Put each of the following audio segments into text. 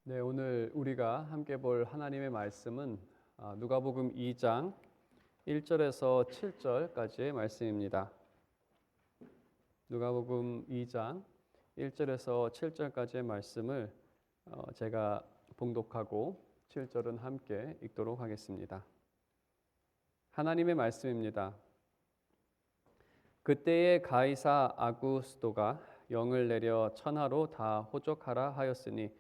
네, 오늘 우리가 함께 볼 하나님의 말씀은 누가복음 2장 1절에서 7절까지의 말씀입니다. 누가복음 2장 1절에서 7절까지의 말씀을 제가 봉독하고 7절은 함께 읽도록 하겠습니다. 하나님의 말씀입니다. 그때에 가이사 아구스도가 영을 내려 천하로 다 호적하라 하였으니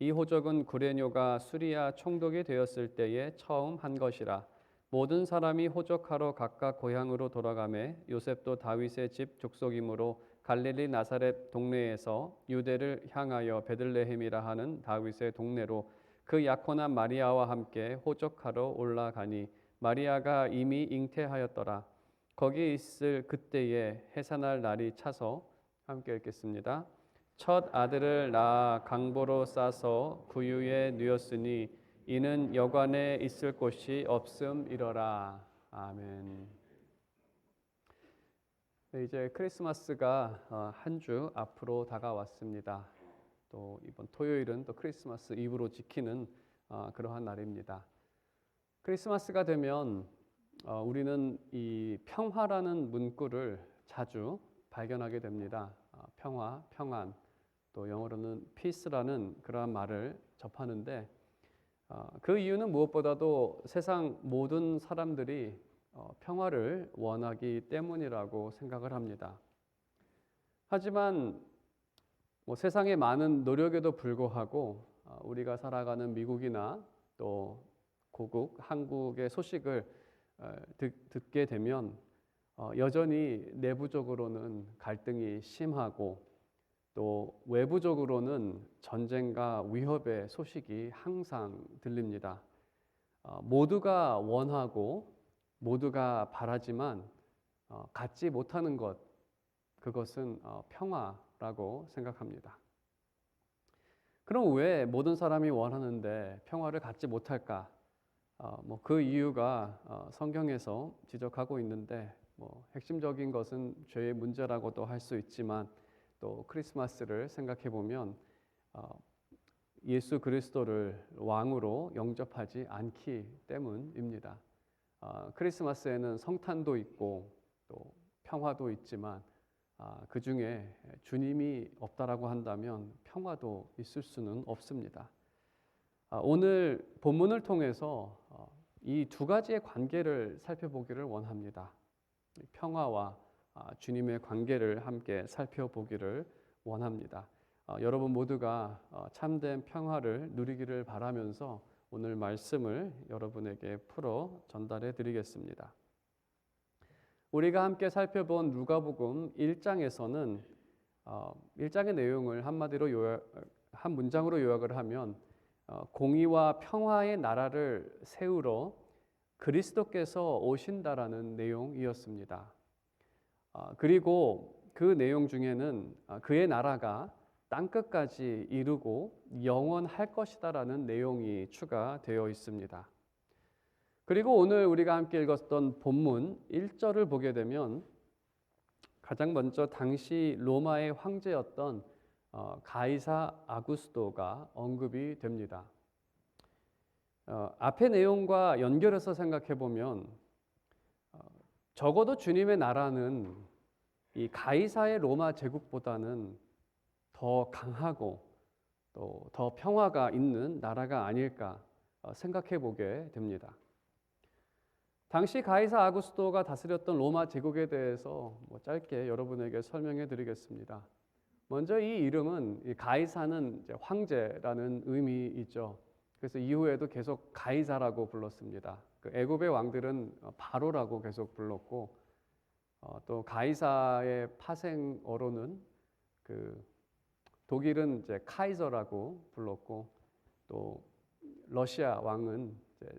이 호적은 구레뇨가 수리아 총독이 되었을 때에 처음 한 것이라. 모든 사람이 호적하러 각각 고향으로 돌아가매 요셉도 다윗의 집 족속이므로 갈릴리 나사렛 동네에서 유대를 향하여 베들레헴이라 하는 다윗의 동네로 그 약혼한 마리아와 함께 호적하러 올라가니 마리아가 이미 잉태하였더라. 거기 있을 그때에 해산할 날이 차서 함께 읽겠습니다. 첫 아들을 낳아 강보로 싸서 구유에 누였으니 이는 여관에 있을 곳이 없음이러라. 아멘. 네, 이제 크리스마스가 한 주 앞으로 다가왔습니다. 또 이번 토요일은 또 크리스마스 이브로 지키는 그러한 날입니다. 크리스마스가 되면 우리는 이 평화라는 문구를 자주 발견하게 됩니다. 평화, 평안, 또 영어로는 peace라는 그러한 말을 접하는데 그 이유는 무엇보다도 세상 모든 사람들이 평화를 원하기 때문이라고 생각을 합니다. 하지만 세상의 많은 노력에도 불구하고 우리가 살아가는 미국이나 또 고국 한국의 소식을 듣게 되면 여전히 내부적으로는 갈등이 심하고 또 외부적으로는 전쟁과 위협의 소식이 항상 들립니다. 모두가 원하고 모두가 바라지만 갖지 못하는 것, 그것은 평화라고 생각합니다. 그럼 왜 모든 사람이 원하는데 평화를 갖지 못할까? 그 이유가 성경에서 지적하고 있는데 핵심적인 것은 죄의 문제라고도 할 수 있지만 또 크리스마스를 생각해 보면 예수 그리스도를 왕으로 영접하지 않기 때문입니다. 크리스마스에는 성탄도 있고 또 평화도 있지만 그 중에 주님이 없다라고 한다면 평화도 있을 수는 없습니다. 오늘 본문을 통해서 이 두 가지의 관계를 살펴보기를 원합니다. 평화와 주님의 관계를 함께 살펴보기를 원합니다. 여러분 모두가 참된 평화를 누리기를 바라면서 오늘 말씀을 여러분에게 풀어 전달해 드리겠습니다. 우리가 함께 살펴본 누가복음 1장에서는 1장의 내용을 한마디로 한 문장으로 요약을 하면 공의와 평화의 나라를 세우러 그리스도께서 오신다라는 내용이었습니다. 그리고 그 내용 중에는 그의 나라가 땅끝까지 이루고 영원할 것이다라는 내용이 추가되어 있습니다. 그리고 오늘 우리가 함께 읽었던 본문 1절을 보게 되면 가장 먼저 당시 로마의 황제였던 가이사 아구스도가 언급이 됩니다. 앞의 내용과 연결해서 생각해 보면 적어도 주님의 나라는 이 가이사의 로마 제국보다는 더 강하고 또 더 평화가 있는 나라가 아닐까 생각해 보게 됩니다. 당시 가이사 아구스도가 다스렸던 로마 제국에 대해서 짧게 여러분에게 설명해 드리겠습니다. 먼저 이 이름은 이 가이사는 이제 황제라는 의미이죠. 그래서 이후에도 계속 가이사라고 불렀습니다. 그 애굽의 왕들은 바로라고 계속 불렀고 또 가이사의 파생어로는 그 독일은 이제 카이저라고 불렀고 또 러시아 왕은 이제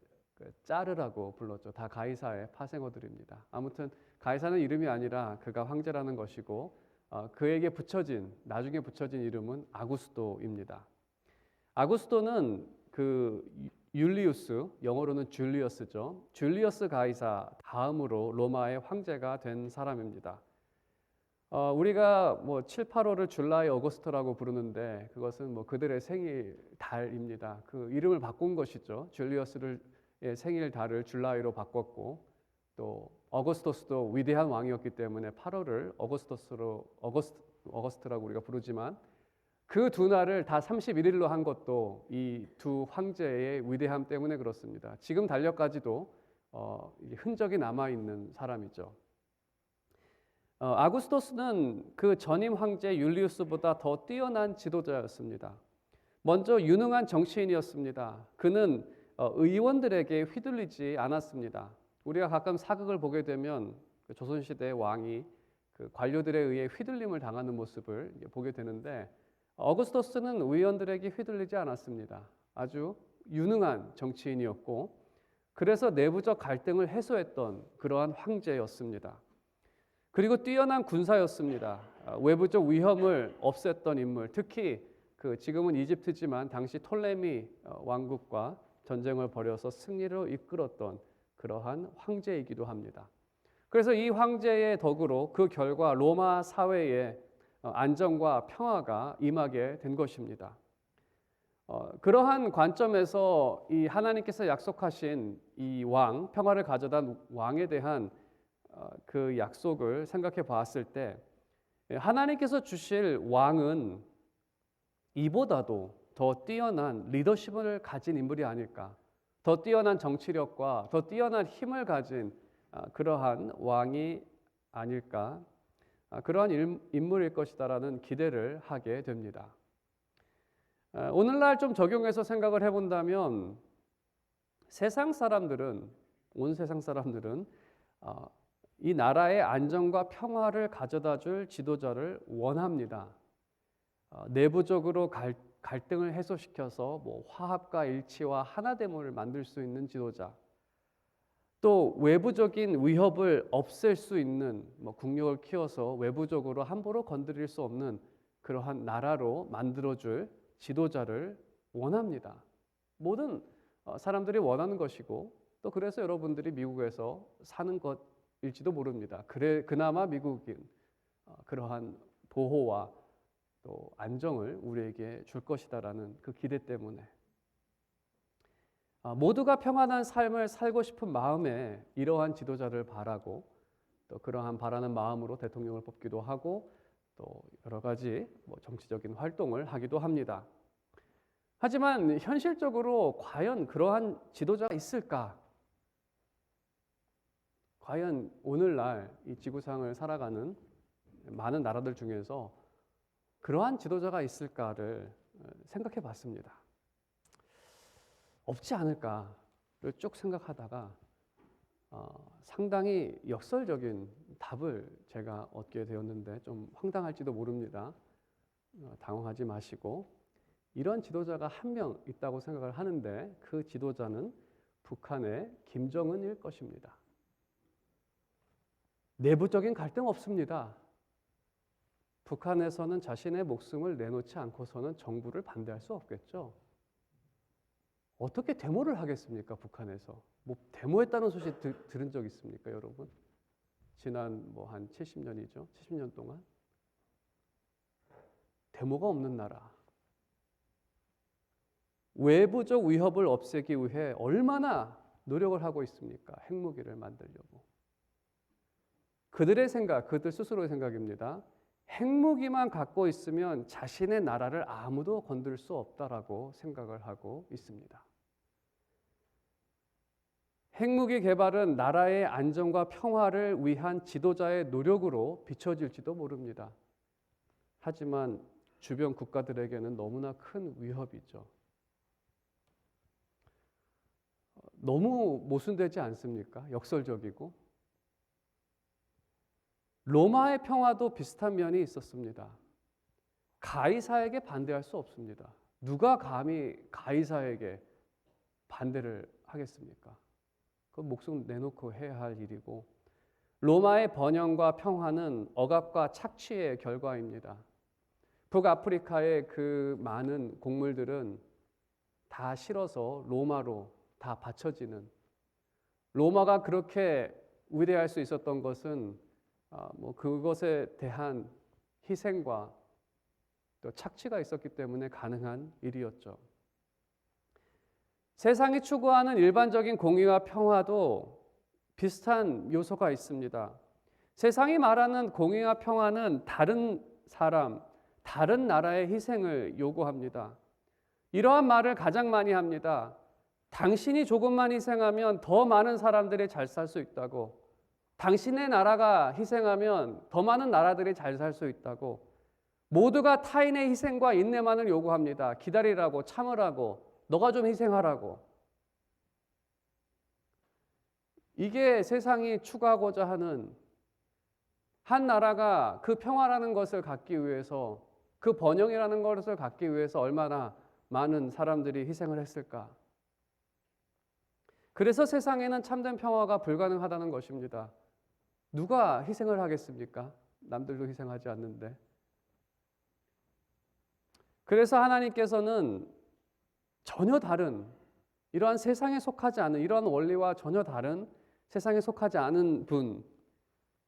짜르라고 불렀죠. 다 가이사의 파생어들입니다. 아무튼 가이사는 이름이 아니라 그가 황제라는 것이고 그에게 나중에 붙여진 이름은 아구스도입니다. 아구스도는 그 율리우스, 영어로는 줄리어스죠. 줄리어스 가이사 다음으로 로마의 황제가 된 사람입니다. 우리가 뭐 7, 8월을 줄라이 어거스트라고 부르는데 그것은 뭐 그들의 생일 달입니다. 그 이름을 바꾼 것이죠. 줄리어스를 생일 달을 줄라이로 바꿨고 또 어거스토스도 위대한 왕이었기 때문에 8월을 어거스트라고 우리가 부르지만 그 두 날을 다 31일로 한 것도 이 두 황제의 위대함 때문에 그렇습니다. 지금 달력까지도 흔적이 남아 있는 사람이죠. 아구스토스는 그 전임 황제 율리우스보다 더 뛰어난 지도자였습니다. 먼저 유능한 정치인이었습니다. 그는 의원들에게 휘둘리지 않았습니다. 우리가 가끔 사극을 보게 되면 그 조선시대 왕이 그 관료들에 의해 휘둘림을 당하는 모습을 보게 되는데 어구스토스는 의원들에게 휘둘리지 않았습니다. 아주 유능한 정치인이었고 그래서 내부적 갈등을 해소했던 그러한 황제였습니다. 그리고 뛰어난 군사였습니다. 외부적 위험을 없앴던 인물, 특히 그 지금은 이집트지만 당시 톨레미 왕국과 전쟁을 벌여서 승리를 이끌었던 그러한 황제이기도 합니다. 그래서 이 황제의 덕으로 그 결과 로마 사회에 안정과 평화가 임하게 된 것입니다. 그러한 관점에서 이 하나님께서 약속하신 이 왕, 평화를 가져다 왕에 대한 그 약속을 생각해 봤을 때 하나님께서 주실 왕은 이보다도 더 뛰어난 리더십을 가진 인물이 아닐까, 더 뛰어난 정치력과 더 뛰어난 힘을 가진 그러한 왕이 아닐까, 그러한 인물일 것이다라는 기대를 하게 됩니다. 오늘날 좀 적용해서 생각을 해본다면 온 세상 사람들은 이 나라의 안정과 평화를 가져다 줄 지도자를 원합니다. 내부적으로 갈등을 해소시켜서 뭐 화합과 일치와 하나됨을 만들 수 있는 지도자, 또 외부적인 위협을 없앨 수 있는 국력을 키워서 외부적으로 함부로 건드릴 수 없는 그러한 나라로 만들어줄 지도자를 원합니다. 모든 사람들이 원하는 것이고 또 그래서 여러분들이 미국에서 사는 것일지도 모릅니다. 그나마 미국인 그러한 보호와 또 안정을 우리에게 줄 것이다라는 그 기대 때문에 모두가 평안한 삶을 살고 싶은 마음에 이러한 지도자를 바라고 또 그러한 바라는 마음으로 대통령을 뽑기도 하고 또 여러 가지 정치적인 활동을 하기도 합니다. 하지만 현실적으로 과연 그러한 지도자가 있을까? 과연 오늘날 이 지구상을 살아가는 많은 나라들 중에서 그러한 지도자가 있을까를 생각해 봤습니다. 없지 않을까를 쭉 생각하다가 상당히 역설적인 답을 제가 얻게 되었는데 좀 황당할지도 모릅니다. 당황하지 마시고 이런 지도자가 한 명 있다고 생각을 하는데 그 지도자는 북한의 김정은일 것입니다. 내부적인 갈등 없습니다. 북한에서는 자신의 목숨을 내놓지 않고서는 정부를 반대할 수 없겠죠. 어떻게 데모를 하겠습니까? 북한에서 데모했다는 소식 들은 적 있습니까, 여러분? 지난 한 70년이죠. 70년 동안 데모가 없는 나라. 외부적 위협을 없애기 위해 얼마나 노력을 하고 있습니까? 핵무기를 만들려고. 그들 스스로의 생각입니다. 핵무기만 갖고 있으면 자신의 나라를 아무도 건들 수 없다라고 생각을 하고 있습니다. 핵무기 개발은 나라의 안정과 평화를 위한 지도자의 노력으로 비춰질지도 모릅니다. 하지만 주변 국가들에게는 너무나 큰 위협이죠. 너무 모순되지 않습니까? 역설적이고. 로마의 평화도 비슷한 면이 있었습니다. 가이사에게 반대할 수 없습니다. 누가 감히 가이사에게 반대를 하겠습니까? 그 목숨 내놓고 해야 할 일이고 로마의 번영과 평화는 억압과 착취의 결과입니다. 북아프리카의 그 많은 곡물들은 다 실어서 로마로 다 바쳐지는 로마가 그렇게 위대할 수 있었던 것은 그것에 대한 희생과 또 착취가 있었기 때문에 가능한 일이었죠. 세상이 추구하는 일반적인 공의와 평화도 비슷한 요소가 있습니다. 세상이 말하는 공의와 평화는 다른 사람, 다른 나라의 희생을 요구합니다. 이러한 말을 가장 많이 합니다. 당신이 조금만 희생하면 더 많은 사람들이 잘 살 수 있다고. 당신의 나라가 희생하면 더 많은 나라들이 잘 살 수 있다고. 모두가 타인의 희생과 인내만을 요구합니다. 기다리라고, 참으라고, 너가 좀 희생하라고. 이게 세상이 추구하고자 하는, 한 나라가 그 평화라는 것을 갖기 위해서, 그 번영이라는 것을 갖기 위해서 얼마나 많은 사람들이 희생을 했을까. 그래서 세상에는 참된 평화가 불가능하다는 것입니다. 누가 희생을 하겠습니까? 남들도 희생하지 않는데. 그래서 하나님께서는 전혀 다른, 이러한 세상에 속하지 않은, 이러한 원리와 전혀 다른 세상에 속하지 않은 분,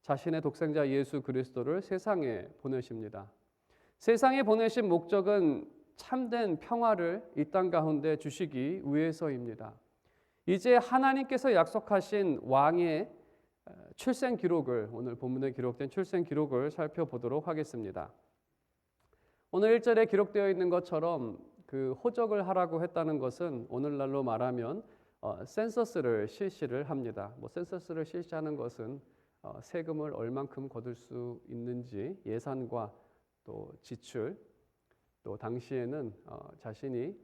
자신의 독생자 예수 그리스도를 세상에 보내십니다. 세상에 보내신 목적은 참된 평화를 이 땅 가운데 주시기 위해서입니다. 이제 하나님께서 약속하신 왕의 출생 기록을, 오늘 본문에 기록된 출생 기록을 살펴보도록 하겠습니다. 오늘 1절에 기록되어 있는 것처럼 그 호적을 하라고 했다는 것은 오늘날로 말하면 센서스를 실시를 합니다. 센서스를 실시하는 것은 세금을 얼만큼 거둘 수 있는지 예산과 또 지출, 또 당시에는 자신이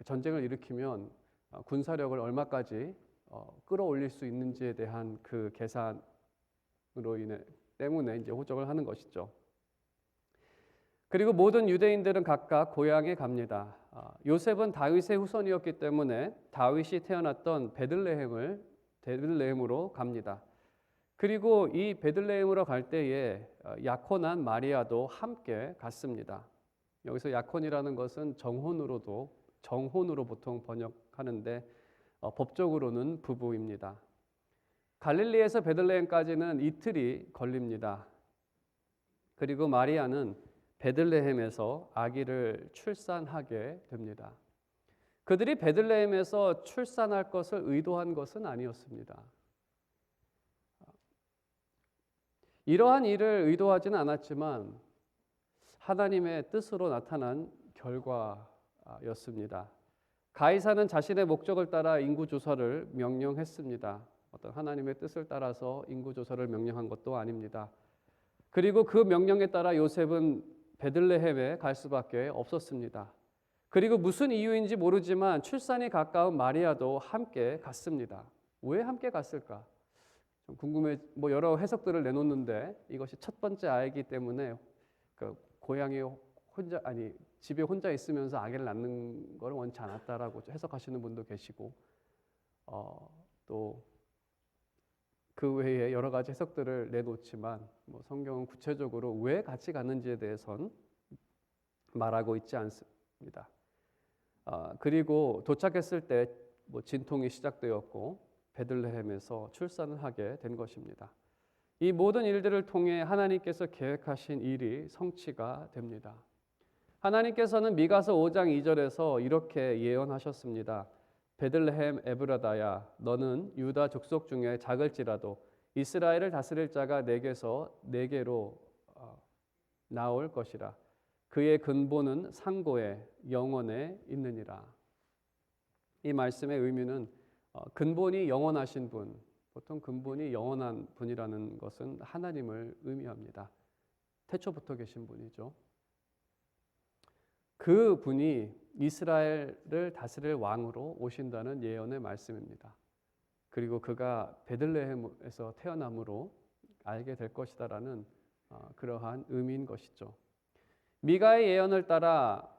전쟁을 일으키면 군사력을 얼마까지 끌어올릴 수 있는지에 대한 그 계산으로 때문에 이제 호적을 하는 것이죠. 그리고 모든 유대인들은 각각 고향에 갑니다. 요셉은 다윗의 후손이었기 때문에 다윗이 태어났던 베들레헴으로 갑니다. 그리고 이 베들레헴으로 갈 때에 약혼한 마리아도 함께 갔습니다. 여기서 약혼이라는 것은 정혼으로 보통 번역하는데 법적으로는 부부입니다. 갈릴리에서 베들레헴까지는 이틀이 걸립니다. 그리고 마리아는 베들레헴에서 아기를 출산하게 됩니다. 그들이 베들레헴에서 출산할 것을 의도한 것은 아니었습니다. 이러한 일을 의도하지는 않았지만 하나님의 뜻으로 나타난 결과였습니다. 가이사는 자신의 목적을 따라 인구조사를 명령했습니다. 어떤 하나님의 뜻을 따라서 인구조사를 명령한 것도 아닙니다. 그리고 그 명령에 따라 요셉은 베들레헴에 갈 수밖에 없었습니다. 그리고 무슨 이유인지 모르지만 출산이 가까운 마리아도 함께 갔습니다. 왜 함께 갔을까? 좀 궁금해. 여러 해석들을 내놓는데 이것이 첫 번째 아이기 때문에 고향에 집에 혼자 있으면서 아기를 낳는 걸 원치 않았다라고 해석하시는 분도 계시고, 또 그 외에 여러 가지 해석들을 내놓지만 성경은 구체적으로 왜 같이 갔는지에 대해서는 말하고 있지 않습니다. 그리고 도착했을 때 진통이 시작되었고 베들레헴에서 출산을 하게 된 것입니다. 이 모든 일들을 통해 하나님께서 계획하신 일이 성취가 됩니다. 하나님께서는 미가서 5장 2절에서 이렇게 예언하셨습니다. 베들레헴 에브라다야, 너는 유다 족속 중에 작을지라도 이스라엘을 다스릴 자가 내게로 나올 것이라. 그의 근본은 상고에 영원에 있느니라. 이 말씀의 의미는 근본이 영원하신 분, 보통 근본이 영원한 분이라는 것은 하나님을 의미합니다. 태초부터 계신 분이죠. 그 분이 이스라엘을 다스릴 왕으로 오신다는 예언의 말씀입니다. 그리고 그가 베들레헴에서 태어남으로 알게 될 것이다라는 그러한 의미인 것이죠. 미가의 예언을 따라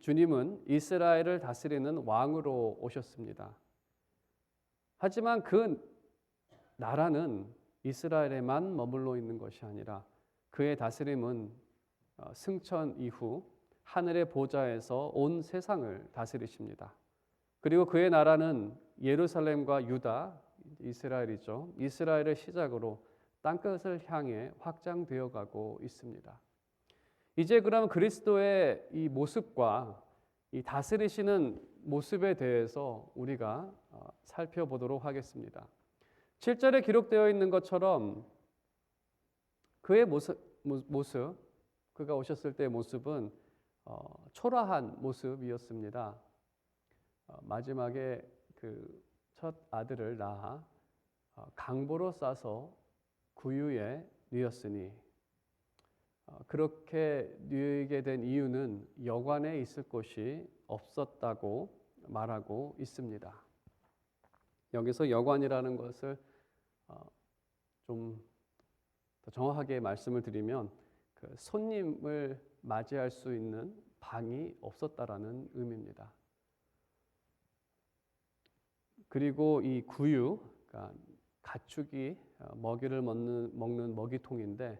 주님은 이스라엘을 다스리는 왕으로 오셨습니다. 하지만 그 나라는 이스라엘에만 머물러 있는 것이 아니라 그의 다스림은 승천 이후 하늘의 보좌에서 온 세상을 다스리십니다. 그리고 그의 나라는 예루살렘과 유다, 이스라엘이죠. 이스라엘을 시작으로 땅끝을 향해 확장되어 가고 있습니다. 이제 그럼 그리스도의 이 모습과 이 다스리시는 모습에 대해서 우리가 살펴보도록 하겠습니다. 7절에 기록되어 있는 것처럼 그의 모습, 그가 오셨을 때의 모습은 초라한 모습이었습니다. 마지막에 그 첫 아들을 낳아 강보로 싸서 구유에 뉘었으니, 그렇게 뉘게 된 이유는 여관에 있을 곳이 없었다고 말하고 있습니다. 여기서 여관이라는 것을 좀 더 정확하게 말씀을 드리면 그 손님을 맞이할 수 있는 방이 없었다라는 의미입니다. 그리고 이 구유, 그러니까 가축이 먹이를 먹는 먹이통인데,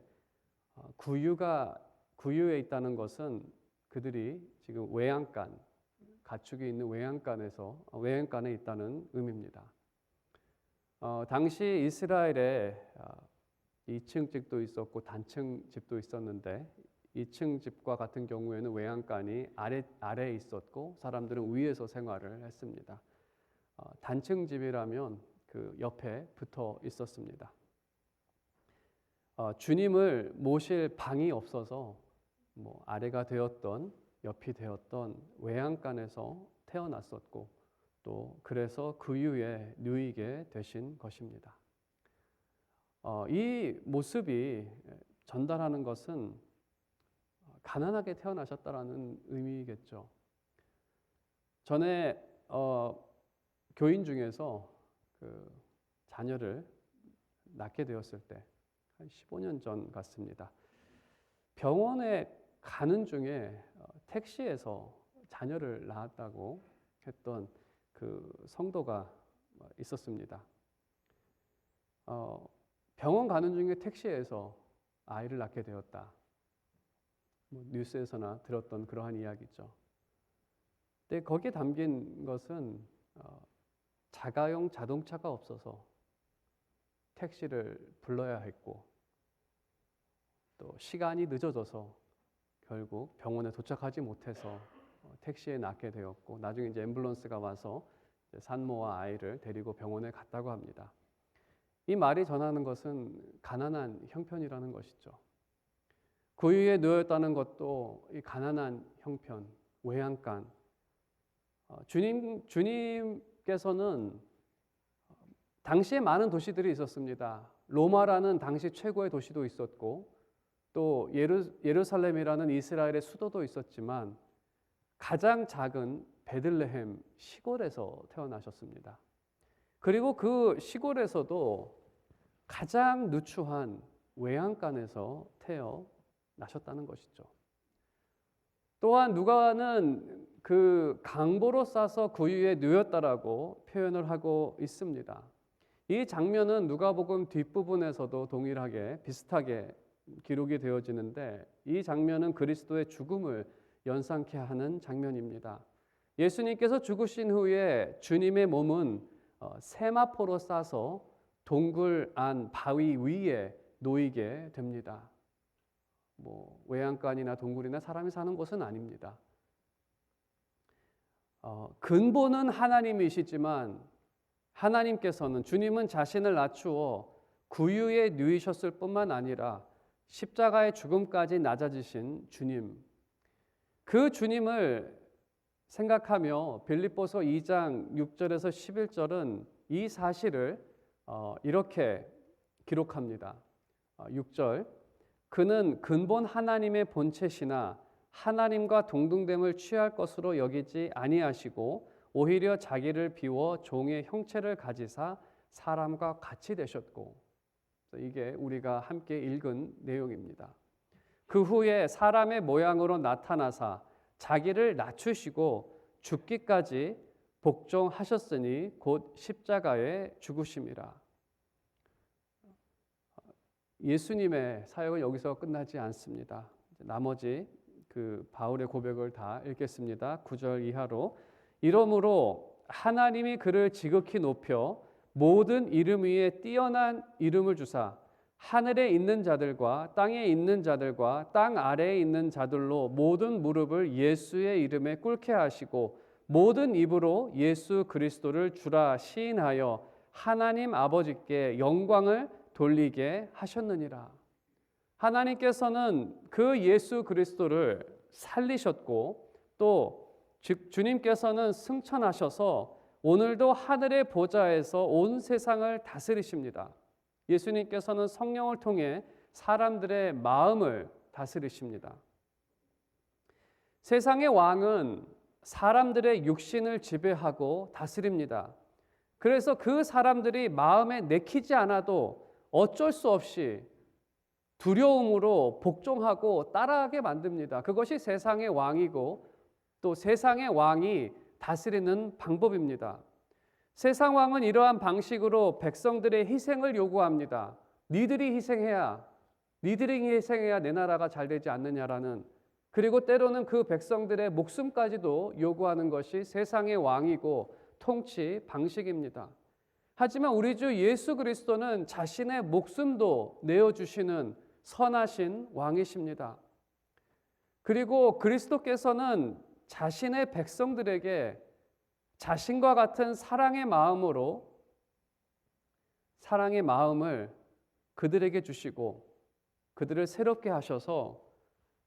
구유에 있다는 것은 그들이 지금 외양간, 가축이 있는 외양간에 있다는 의미입니다. 당시 이스라엘에 2층 집도 있었고 단층 집도 있었는데, 2층 집과 같은 경우에는 외양간이 아래에 있었고 사람들은 위에서 생활을 했습니다. 단층 집이라면 그 옆에 붙어 있었습니다. 주님을 모실 방이 없어서 아래가 되었던 옆이 되었던 외양간에서 태어났었고, 또 그래서 구유에 누이게 되신 것입니다. 이 모습이 전달하는 것은 가난하게 태어나셨다라는 의미겠죠. 전에 교인 중에서 그 자녀를 낳게 되었을 때, 한 15년 전 같습니다. 병원에 가는 중에 택시에서 자녀를 낳았다고 했던 그 성도가 있었습니다. 병원 가는 중에 택시에서 아이를 낳게 되었다. 뉴스에서나 들었던 그러한 이야기죠. 근데 거기에 담긴 것은 자가용 자동차가 없어서 택시를 불러야 했고, 또 시간이 늦어져서 결국 병원에 도착하지 못해서 택시에 낳게 되었고, 나중에 이제 앰뷸런스가 와서 산모와 아이를 데리고 병원에 갔다고 합니다. 이 말이 전하는 것은 가난한 형편이라는 것이죠. 구유에 누웠다는 것도 이 가난한 형편, 외양간. 주님께서는 당시에 많은 도시들이 있었습니다. 로마라는 당시 최고의 도시도 있었고, 또 예루살렘이라는 이스라엘의 수도도 있었지만, 가장 작은 베들레헴 시골에서 태어나셨습니다. 그리고 그 시골에서도 가장 누추한 외양간에서 태어나셨다는 것이죠. 또한 누가는 그 강보로 싸서 구유에 누였다라고 표현을 하고 있습니다. 이 장면은 누가복음 뒷부분에서도 동일하게 비슷하게 기록이 되어지는데, 이 장면은 그리스도의 죽음을 연상케 하는 장면입니다. 예수님께서 죽으신 후에 주님의 몸은 세마포로 싸서 동굴 안 바위 위에 놓이게 됩니다. 외양간이나 동굴이나 사람이 사는 곳은 아닙니다. 근본은 하나님이시지만, 하나님께서는, 주님은 자신을 낮추어 구유에 누이셨을 뿐만 아니라 십자가의 죽음까지 낮아지신 주님, 그 주님을 생각하며 빌립보서 2장 6절에서 11절은 이 사실을 이렇게 기록합니다. 6절, 그는 근본 하나님의 본체시나 하나님과 동등됨을 취할 것으로 여기지 아니하시고 오히려 자기를 비워 종의 형체를 가지사 사람과 같이 되셨고, 이게 우리가 함께 읽은 내용입니다. 그 후에 사람의 모양으로 나타나사 자기를 낮추시고 죽기까지 복종하셨으니 곧 십자가에 죽으심이라. 예수님의 사역은 여기서 끝나지 않습니다. 나머지 그 바울의 고백을 다 읽겠습니다. 9절 이하로. 이러므로 하나님이 그를 지극히 높여 모든 이름 위에 뛰어난 이름을 주사 하늘에 있는 자들과 땅에 있는 자들과 땅 아래에 있는 자들로 모든 무릎을 예수의 이름에 꿇게 하시고 모든 입으로 예수 그리스도를 주라 시인하여 하나님 아버지께 영광을 돌리게 하셨느니라. 하나님께서는 그 예수 그리스도를 살리셨고 또 주님께서는 승천하셔서 오늘도 하늘의 보좌에서 온 세상을 다스리십니다. 예수님께서는 성령을 통해 사람들의 마음을 다스리십니다. 세상의 왕은 사람들의 육신을 지배하고 다스립니다. 그래서 그 사람들이 마음에 내키지 않아도 어쩔 수 없이 두려움으로 복종하고 따라하게 만듭니다. 그것이 세상의 왕이고 또 세상의 왕이 다스리는 방법입니다. 세상 왕은 이러한 방식으로 백성들의 희생을 요구합니다. 니들이 희생해야 내 나라가 잘 되지 않느냐라는, 그리고 때로는 그 백성들의 목숨까지도 요구하는 것이 세상의 왕이고 통치 방식입니다. 하지만 우리 주 예수 그리스도는 자신의 목숨도 내어주시는 선하신 왕이십니다. 그리고 그리스도께서는 자신의 백성들에게 자신과 같은 사랑의 마음을 그들에게 주시고 그들을 새롭게 하셔서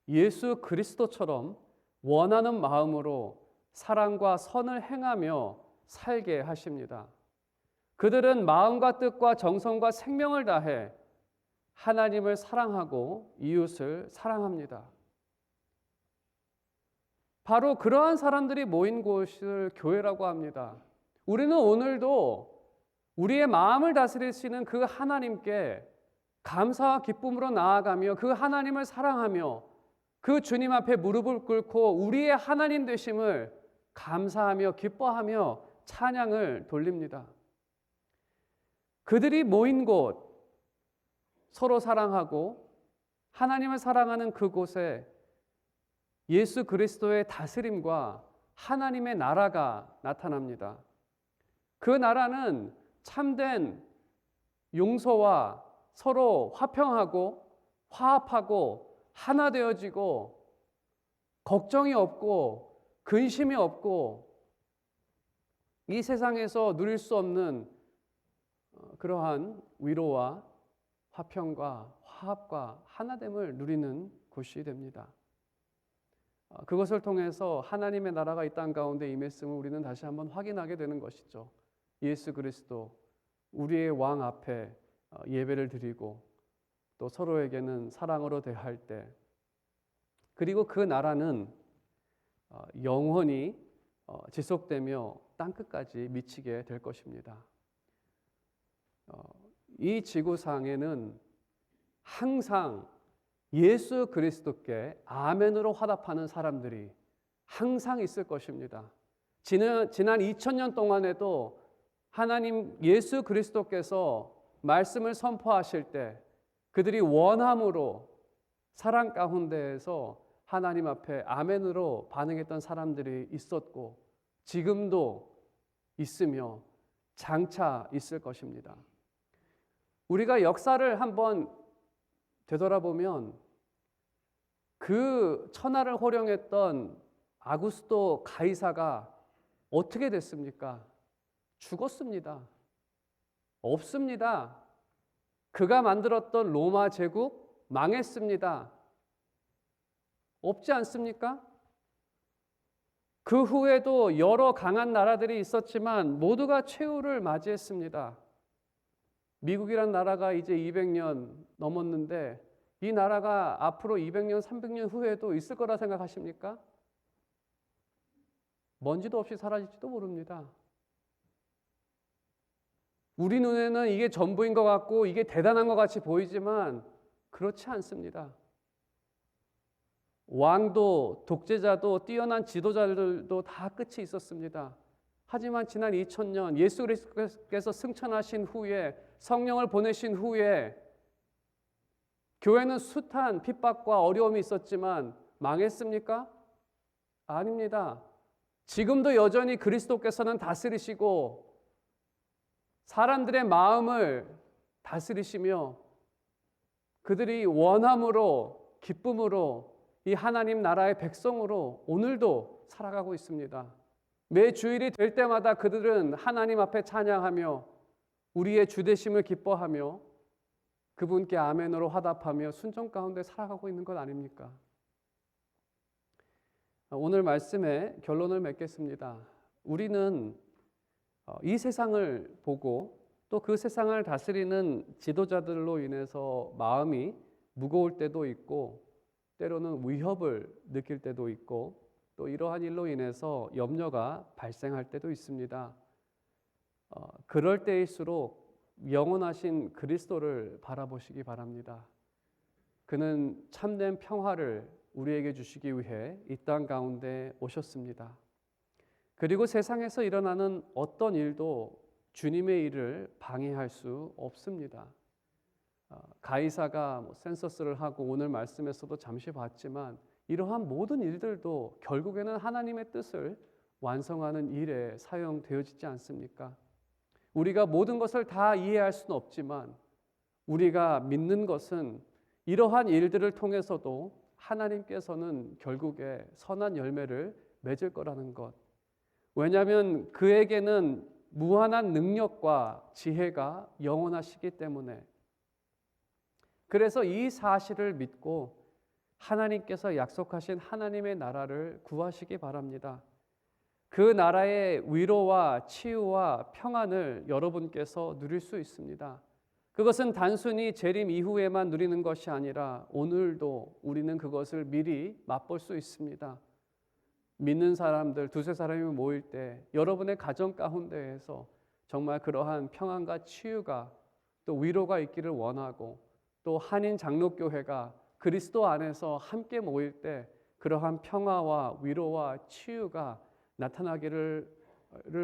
예수 그리스도처럼 원하는 마음으로 사랑과 선을 행하며 살게 하십니다. 그들은 마음과 뜻과 정성과 생명을 다해 하나님을 사랑하고 이웃을 사랑합니다. 바로 그러한 사람들이 모인 곳을 교회라고 합니다. 우리는 오늘도 우리의 마음을 다스리시는 그 하나님께 감사와 기쁨으로 나아가며 그 하나님을 사랑하며 그 주님 앞에 무릎을 꿇고 우리의 하나님 되심을 감사하며 기뻐하며 찬양을 돌립니다. 그들이 모인 곳, 서로 사랑하고 하나님을 사랑하는 그곳에 예수 그리스도의 다스림과 하나님의 나라가 나타납니다. 그 나라는 참된 용서와 서로 화평하고 화합하고 하나 되어지고 걱정이 없고 근심이 없고 이 세상에서 누릴 수 없는 그러한 위로와 화평과 화합과 하나됨을 누리는 곳이 됩니다. 그것을 통해서 하나님의 나라가 이 땅 가운데 임했음을 우리는 다시 한번 확인하게 되는 것이죠. 예수 그리스도 우리의 왕 앞에 예배를 드리고 또 서로에게는 사랑으로 대할 때, 그리고 그 나라는 영원히 지속되며 땅끝까지 미치게 될 것입니다. 이 지구상에는 항상 예수 그리스도께 아멘으로 화답하는 사람들이 항상 있을 것입니다. 지난 2000년 동안에도 하나님 예수 그리스도께서 말씀을 선포하실 때 그들이 원함으로 사랑 가운데에서 하나님 앞에 아멘으로 반응했던 사람들이 있었고 지금도 있으며 장차 있을 것입니다. 우리가 역사를 한번 되돌아보면 그 천하를 호령했던 아구스토 가이사가 어떻게 됐습니까? 죽었습니다. 없습니다. 그가 만들었던 로마 제국 망했습니다. 없지 않습니까? 그 후에도 여러 강한 나라들이 있었지만 모두가 최후를 맞이했습니다. 미국이란 나라가 이제 200년 넘었는데 이 나라가 앞으로 200년, 300년 후에도 있을 거라 생각하십니까? 먼지도 없이 사라질지도 모릅니다. 우리 눈에는 이게 전부인 것 같고 이게 대단한 것 같이 보이지만 그렇지 않습니다. 왕도 독재자도 뛰어난 지도자들도 다 끝이 있었습니다. 하지만 지난 2000년 예수 그리스도께서 승천하신 후에 성령을 보내신 후에 교회는 숱한 핍박과 어려움이 있었지만 망했습니까? 아닙니다. 지금도 여전히 그리스도께서는 다스리시고 사람들의 마음을 다스리시며 그들이 원함으로, 기쁨으로 이 하나님 나라의 백성으로 오늘도 살아가고 있습니다. 매 주일이 될 때마다 그들은 하나님 앞에 찬양하며 우리의 주되심을 기뻐하며 그분께 아멘으로 화답하며 순종 가운데 살아가고 있는 것 아닙니까? 오늘 말씀의 결론을 맺겠습니다. 우리는 이 세상을 보고 또 그 세상을 다스리는 지도자들로 인해서 마음이 무거울 때도 있고 때로는 위협을 느낄 때도 있고 또 이러한 일로 인해서 염려가 발생할 때도 있습니다. 그럴 때일수록 영원하신 그리스도를 바라보시기 바랍니다. 그는 참된 평화를 우리에게 주시기 위해 이 땅 가운데 오셨습니다. 그리고 세상에서 일어나는 어떤 일도 주님의 일을 방해할 수 없습니다. 가이사가 센서스를 하고 오늘 말씀에서도 잠시 봤지만 이러한 모든 일들도 결국에는 하나님의 뜻을 완성하는 일에 사용되어지지 않습니까? 우리가 모든 것을 다 이해할 수는 없지만 우리가 믿는 것은 이러한 일들을 통해서도 하나님께서는 결국에 선한 열매를 맺을 거라는 것. 왜냐하면 그에게는 무한한 능력과 지혜가 영원하시기 때문에. 그래서 이 사실을 믿고 하나님께서 약속하신 하나님의 나라를 구하시기 바랍니다. 그 나라의 위로와 치유와 평안을 여러분께서 누릴 수 있습니다. 그것은 단순히 재림 이후에만 누리는 것이 아니라 오늘도 우리는 그것을 미리 맛볼 수 있습니다. 믿는 사람들 두세 사람이 모일 때 여러분의 가정 가운데에서 정말 그러한 평안과 치유가 또 위로가 있기를 원하고 또 한인 장로교회가 그리스도 안에서 함께 모일 때 그러한 평화와 위로와 치유가 나타나기를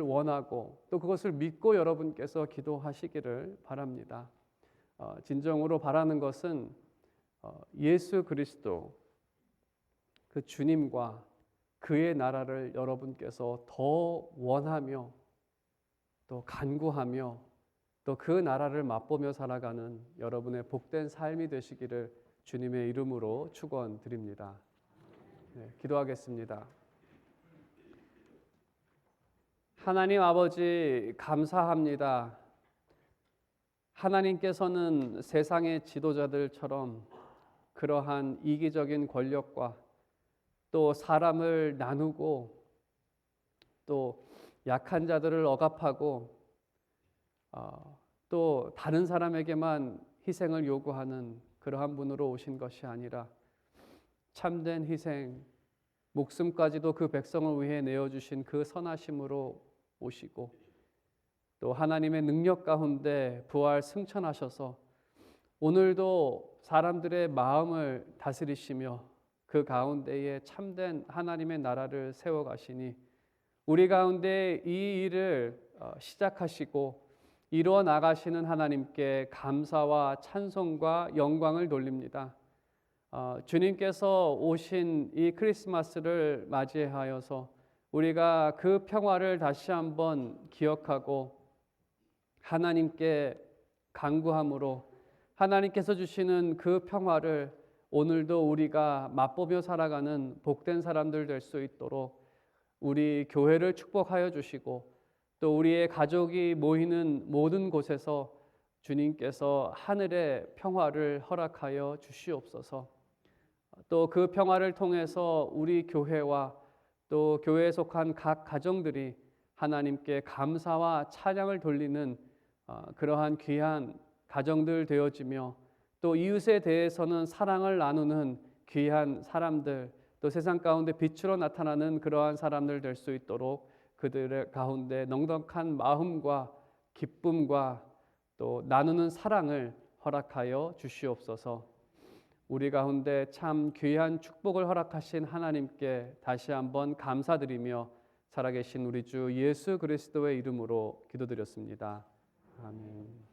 원하고 또 그것을 믿고 여러분께서 기도하시기를 바랍니다. 진정으로 바라는 것은 예수 그리스도 그 주님과 그의 나라를 여러분께서 더 원하며 또 간구하며 또 그 나라를 맛보며 살아가는 여러분의 복된 삶이 되시기를 주님의 이름으로 축원드립니다. 네, 기도하겠습니다. 하나님 아버지 감사합니다. 하나님께서는 세상의 지도자들처럼 그러한 이기적인 권력과 또 사람을 나누고 또 약한 자들을 억압하고 또 다른 사람에게만 희생을 요구하는 그러한 분으로 오신 것이 아니라 참된 희생, 목숨까지도 그 백성을 위해 내어주신 그 선하심으로 오시고 또 하나님의 능력 가운데 부활 승천하셔서 오늘도 사람들의 마음을 다스리시며 그 가운데에 참된 하나님의 나라를 세워가시니 우리 가운데 이 일을 시작하시고 이루어 나가시는 하나님께 감사와 찬송과 영광을 돌립니다. 주님께서 오신 이 크리스마스를 맞이하여서 우리가 그 평화를 다시 한번 기억하고 하나님께 간구함으로 하나님께서 주시는 그 평화를 오늘도 우리가 맛보며 살아가는 복된 사람들 될 수 있도록 우리 교회를 축복하여 주시고 또 우리의 가족이 모이는 모든 곳에서 주님께서 하늘의 평화를 허락하여 주시옵소서. 또 그 평화를 통해서 우리 교회와 또 교회에 속한 각 가정들이 하나님께 감사와 찬양을 돌리는 그러한 귀한 가정들 되어지며 또 이웃에 대해서는 사랑을 나누는 귀한 사람들 또 세상 가운데 빛으로 나타나는 그러한 사람들 될 수 있도록 그들의 가운데 넉넉한 마음과 기쁨과 또 나누는 사랑을 허락하여 주시옵소서. 우리 가운데 참 귀한 축복을 허락하신 하나님께 다시 한번 감사드리며 살아계신 우리 주 예수 그리스도의 이름으로 기도드렸습니다. 아멘.